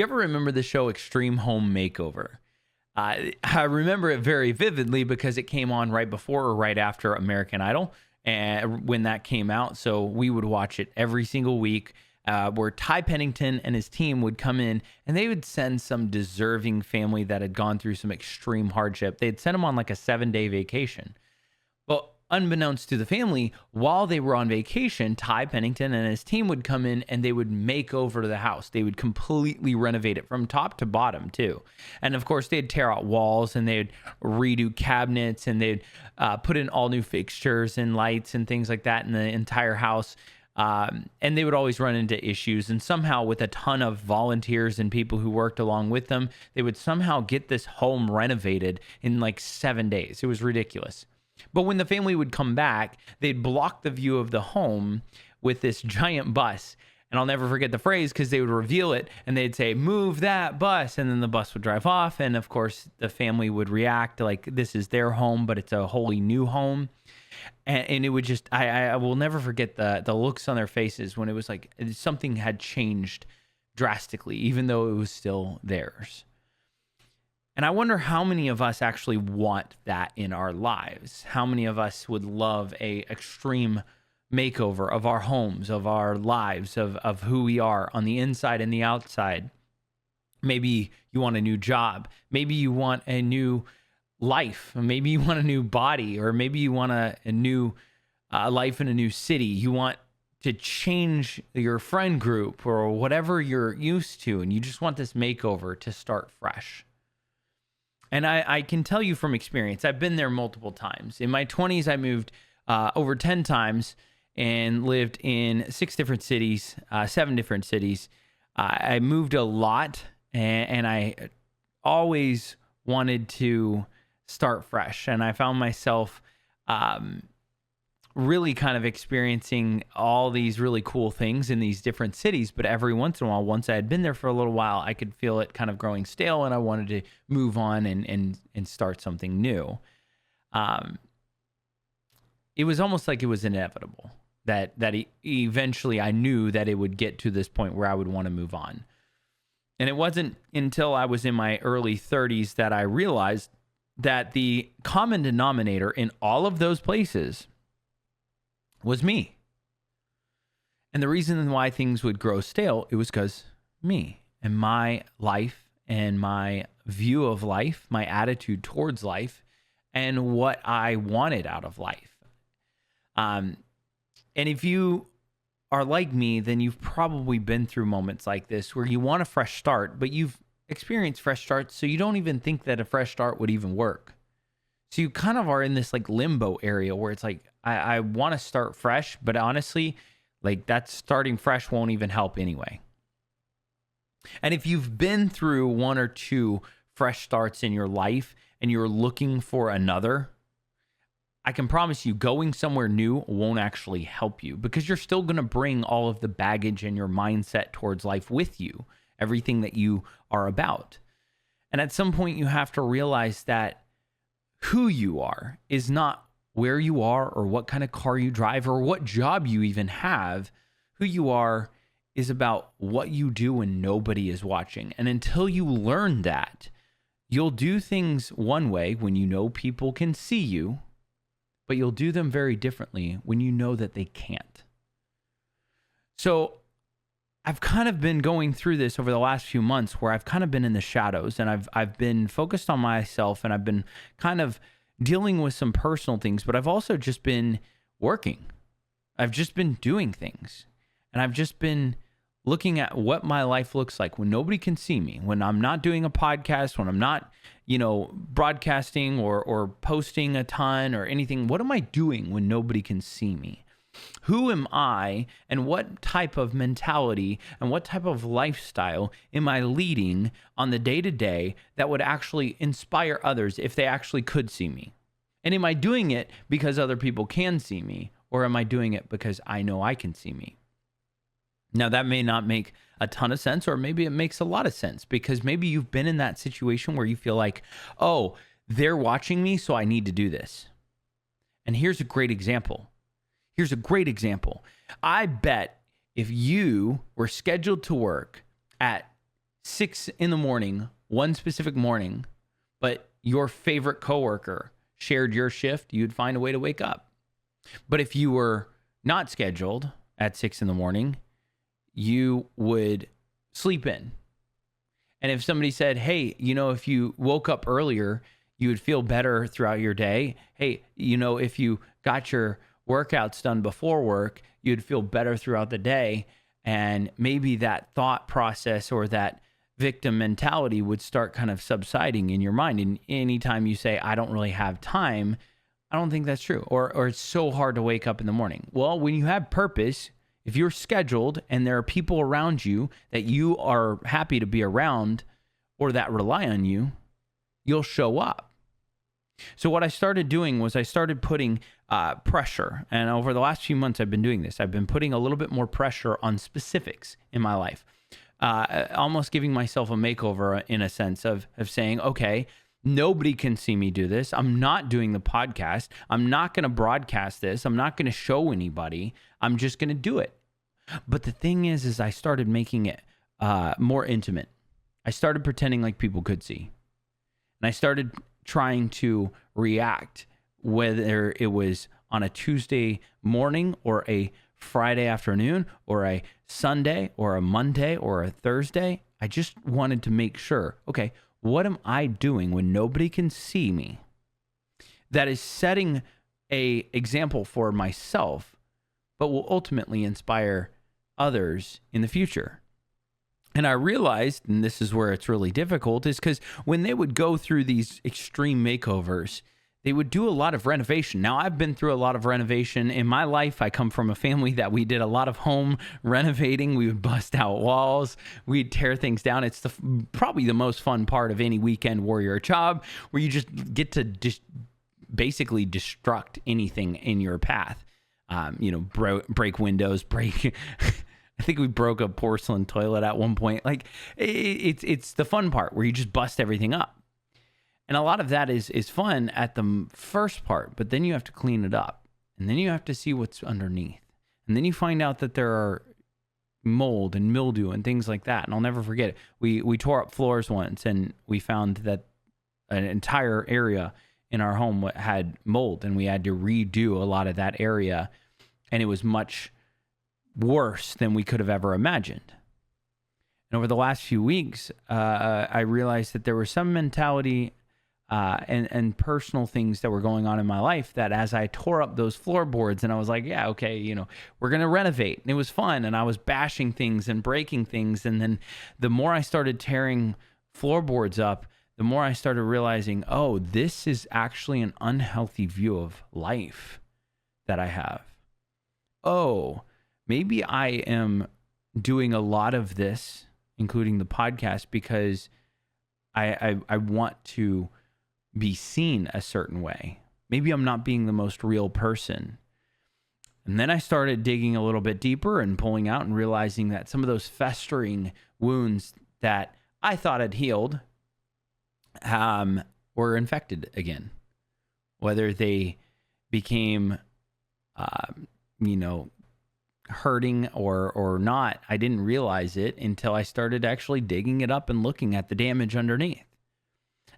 you ever remember the show Extreme Home Makeover? I remember it very vividly because it came on right before or right after American Idol, and when that came out. So we would watch it every single week, where Ty Pennington and his team would come in and they would send some deserving family that had gone through some extreme hardship. They'd send them on like a 7-day vacation. Well, unbeknownst to the family, while they were on vacation, Ty Pennington and his team would come in and they would make over the house. They would completely renovate it from top to bottom too. And of course, they'd tear out walls and they'd redo cabinets and they'd put in all new fixtures and lights and things like that in the entire house. And they would always run into issues. And somehow, with a ton of volunteers and people who worked along with them, they would somehow get this home renovated in like 7 days. It was ridiculous. But when the family would come back, they'd block the view of the home with this giant bus. And I'll never forget the phrase because they would reveal it and they'd say, "Move that bus." And then the bus would drive off. And of course, the family would react like this is their home, but it's a wholly new home. And it would just, I will never forget the looks on their faces when it was like something had changed drastically, even though it was still theirs. And I wonder how many of us actually want that in our lives. How many of us would love a extreme makeover of our homes, of our lives, of who we are on the inside and the outside. Maybe you want a new job. Maybe you want a new life. Maybe you want a new body, or maybe you want a new life in a new city. You want to change your friend group or whatever you're used to, and you just want this makeover to start fresh. And I can tell you from experience, I've been there multiple times. In my 20s, I moved over 10 times and lived in 6 different cities, 7 different cities. I moved a lot, and I always wanted to start fresh. And I found myself really kind of experiencing all these really cool things in these different cities. But every once in a while, once I had been there for a little while, I could feel it kind of growing stale, and I wanted to move on and start something new. It was almost like it was inevitable that eventually I knew that it would get to this point where I would want to move on. And it wasn't until I was in my early 30s that I realized that the common denominator in all of those places was me. And the reason why things would grow stale, it was because me and my life and my view of life, my attitude towards life, and what I wanted out of life. And if you are like me, then you've probably been through moments like this where you want a fresh start, but you've experienced fresh starts, so you don't even think that a fresh start would even work. So you kind of are in this like limbo area where it's like, I want to start fresh, but honestly, like that starting fresh won't even help anyway. And if you've been through 1 or 2 fresh starts in your life and you're looking for another, I can promise you going somewhere new won't actually help you, because you're still going to bring all of the baggage and your mindset towards life with you, everything that you are about. And at some point you have to realize that who you are is not where you are or what kind of car you drive or what job you even have. Who you are is about what you do when nobody is watching. And until you learn that, you'll do things one way when you know people can see you, but you'll do them very differently when you know that they can't. So I've kind of been going through this over the last few months where I've kind of been in the shadows, and I've been focused on myself, and I've been kind of dealing with some personal things, but I've also just been working. I've just been doing things, and I've just been looking at what my life looks like when nobody can see me, when I'm not doing a podcast, when I'm not, broadcasting or posting a ton or anything. What am I doing when nobody can see me? Who am I, and what type of mentality and what type of lifestyle am I leading on the day-to-day that would actually inspire others if they actually could see me? And am I doing it because other people can see me, or am I doing it because I know I can see me? Now, that may not make a ton of sense, or maybe it makes a lot of sense, because maybe you've been in that situation where you feel like, oh, they're watching me, so I need to do this. And here's a great example. I bet if you were scheduled to work at 6 in the morning, one specific morning, but your favorite coworker shared your shift, you'd find a way to wake up. But if you were not scheduled at 6 in the morning, you would sleep in. And if somebody said, hey, if you woke up earlier, you would feel better throughout your day. Hey, if you got your workouts done before work, you'd feel better throughout the day. And maybe that thought process or that victim mentality would start kind of subsiding in your mind. And anytime you say, I don't really have time, I don't think that's true. Or it's so hard to wake up in the morning. Well, when you have purpose, if you're scheduled and there are people around you that you are happy to be around or that rely on you, you'll show up. So what I started doing was I started putting pressure. And over the last few months, I've been doing this. I've been putting a little bit more pressure on specifics in my life. Almost giving myself a makeover in a sense of saying, okay, nobody can see me do this. I'm not doing the podcast. I'm not going to broadcast this. I'm not going to show anybody. I'm just going to do it. But the thing is I started making it more intimate. I started pretending like people could see. And I started trying to react, whether it was on a Tuesday morning or a Friday afternoon or a Sunday or a Monday or a Thursday. I just wanted to make sure, okay, what am I doing when nobody can see me that is setting a example for myself, but will ultimately inspire others in the future? And I realized, and this is where it's really difficult, is because when they would go through these extreme makeovers, they would do a lot of renovation. Now, I've been through a lot of renovation in my life. I come from a family that we did a lot of home renovating. We would bust out walls. We'd tear things down. It's probably the most fun part of any weekend warrior job, where you just get to basically destruct anything in your path. Break windows, break... I think we broke a porcelain toilet at one point. Like, it's the fun part where you just bust everything up. And a lot of that is fun at the first part, but then you have to clean it up. And then you have to see what's underneath. And then you find out that there are mold and mildew and things like that. And I'll never forget it. We tore up floors once, and we found that an entire area in our home had mold, and we had to redo a lot of that area. And it was much worse than we could have ever imagined. And over the last few weeks, I realized that there was some mentality and personal things that were going on in my life that as I tore up those floorboards and I was like, yeah, okay, we're going to renovate. And it was fun. And I was bashing things and breaking things. And then the more I started tearing floorboards up, the more I started realizing, oh, this is actually an unhealthy view of life that I have. Oh, maybe I am doing a lot of this, including the podcast, because I want to be seen a certain way. Maybe I'm not being the most real person. And then I started digging a little bit deeper and pulling out and realizing that some of those festering wounds that I thought had healed were infected again. Whether they became, hurting or not, I didn't realize it until I started actually digging it up and looking at the damage underneath.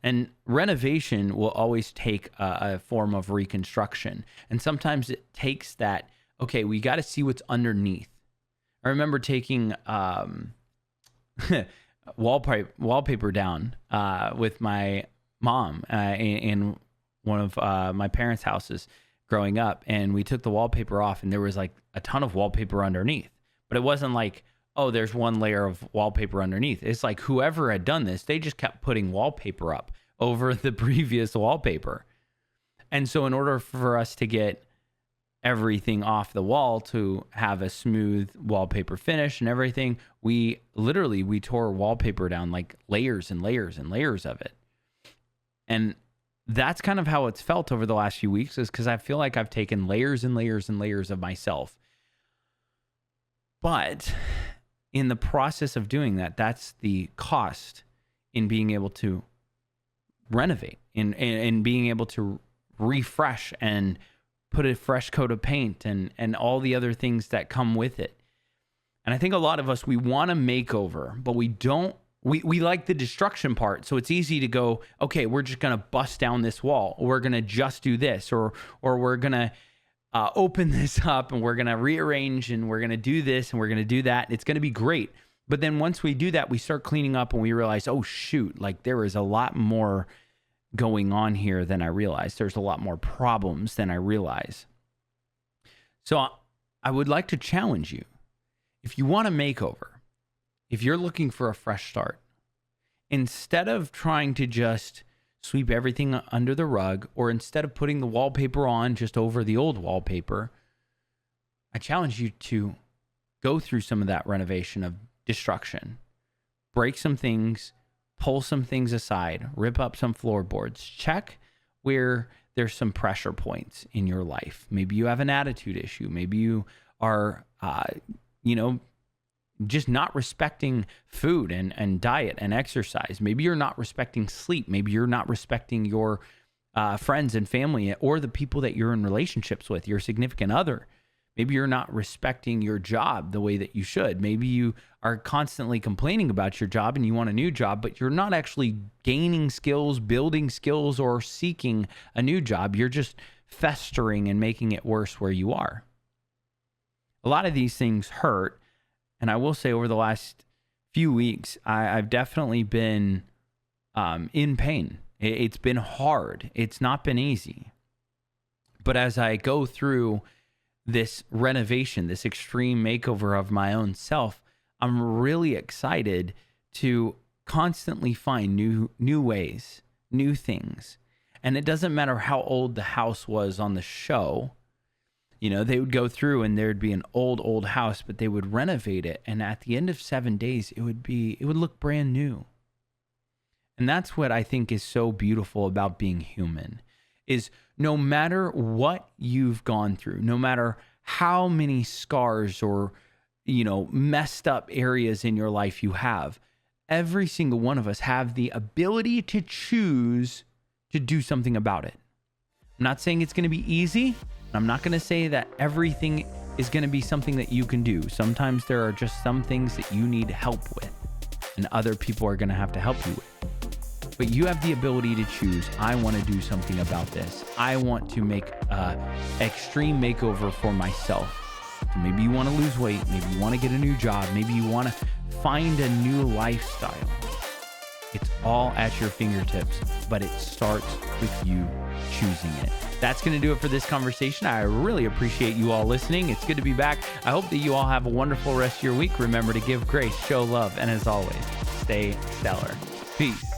And renovation will always take a form of reconstruction. And sometimes it takes that, okay, we got to see what's underneath. I remember taking wallpaper down with my mom in one of my parents' houses growing up. And we took the wallpaper off, and there was like a ton of wallpaper underneath. But it wasn't like, oh, there's one layer of wallpaper underneath. It's like whoever had done this, they just kept putting wallpaper up over the previous wallpaper. And so in order for us to get everything off the wall to have a smooth wallpaper finish and everything, we tore wallpaper down, like layers and layers and layers of it. And that's kind of how it's felt over the last few weeks, is because I feel like I've taken layers and layers and layers of myself. But in the process of doing that, that's the cost in being able to renovate, in being able to refresh and put a fresh coat of paint and all the other things that come with it. And I think a lot of us, we want a makeover, but we don't we like the destruction part. So it's easy to go, okay, we're just going to bust down this wall. Or we're going to just do this, or we're going to open this up and we're going to rearrange and we're going to do this and we're going to do that. It's going to be great. But then once we do that, we start cleaning up and we realize, oh shoot, like there is a lot more going on here than I realized. There's a lot more problems than I realize. So I would like to challenge you. If you want a makeover, if you're looking for a fresh start, instead of trying to just sweep everything under the rug, or instead of putting the wallpaper on just over the old wallpaper, I challenge you to go through some of that renovation of destruction. Break some things, pull some things aside, rip up some floorboards, check where there's some pressure points in your life. Maybe you have an attitude issue. Maybe you are, just not respecting food and diet and exercise. Maybe you're not respecting sleep. Maybe you're not respecting your friends and family or the people that you're in relationships with, your significant other. Maybe you're not respecting your job the way that you should. Maybe you are constantly complaining about your job and you want a new job, but you're not actually gaining skills, building skills, or seeking a new job. You're just festering and making it worse where you are. A lot of these things hurt. And I will say over the last few weeks, I've definitely been in pain. It's been hard. It's not been easy. But as I go through this renovation, this extreme makeover of my own self, I'm really excited to constantly find new ways, new things. And it doesn't matter how old the house was on the show. They would go through and there'd be an old house, but they would renovate it. And at the end of 7 days, it would look brand new. And that's what I think is so beautiful about being human, is no matter what you've gone through, no matter how many scars or, messed up areas in your life you have, every single one of us have the ability to choose to do something about it. I'm not saying it's going to be easy. I'm not going to say that everything is going to be something that you can do. Sometimes there are just some things that you need help with, and other people are going to have to help you with. But you have the ability to choose, I want to do something about this. I want to make an extreme makeover for myself. So maybe you want to lose weight. Maybe you want to get a new job. Maybe you want to find a new lifestyle. It's all at your fingertips, but it starts with you choosing it. That's going to do it for this conversation. I really appreciate you all listening. It's good to be back. I hope that you all have a wonderful rest of your week. Remember to give grace, show love, and as always, stay stellar. Peace.